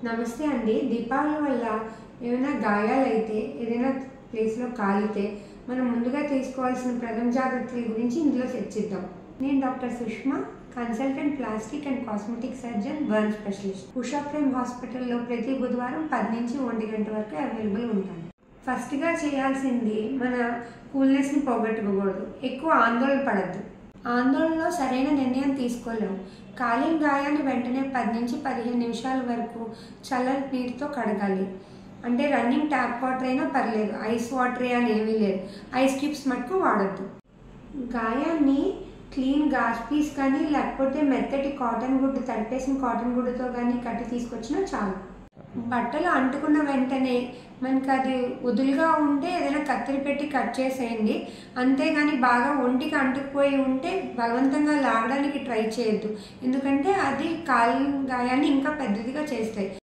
నమస్తే అండి. దీపావళి వల్ల ఏమైనా గాయాలైతే, ఏదైనా ప్లేస్‌లో కాలితే, మనం ముందుగా తీసుకోవాల్సిన ప్రథమ జాగ్రత్తల గురించి ఇందులో చర్చిద్దాం. నేను doctor Sushma, consultant plastic and cosmetic surgeon, burn specialist. Usha Prem హాస్పిటల్లో ప్రతి బుధవారం 10 నుంచి 1 గంట వరకు అవైలబుల్ ఉంటాను. ఫస్ట్‌గా చేయాల్సింది మన కూల్‌నెస్‌ని పోగొట్టుకోకూడదు. ఎక్కువ ఆందోళన పడద్దు. ఆందోళనలో సరైన నిర్ణయం తీసుకోలేము. కాలిన గాయాన్ని వెంటనే 10 నుంచి 15 నిమిషాల వరకు చల్లని నీటితో కడగాలి. అంటే రన్నింగ్ ట్యాప్ వాటర్ అయినా పర్లేదు, ఐస్ వాటరే అని ఏమీ లేదు. ఐస్ క్యూబ్స్ మటుకు వాడద్దు. గాయాన్ని క్లీన్ గాజ్ పీస్ కానీ లేకపోతే మెత్తటి కాటన్ గుడ్డు, తడిపేసిన కాటన్ గుడ్డుతో కానీ కట్టి తీసుకొచ్చినా చాలు. బట్టలు అంటుకున్న వెంటనే మనకి అది వదులుగా ఉంటే ఏదైనా కత్తిరి పెట్టి కట్ చేసేయండి. అంతేగాని బాగా ఒంటికి అంటుకుపోయి ఉంటే బలవంతంగా లాగడానికి ట్రై చేయొద్దు. ఎందుకంటే అది కాలిన గాయాన్ని ఇంకా పెద్దదిగా చేస్తాయి.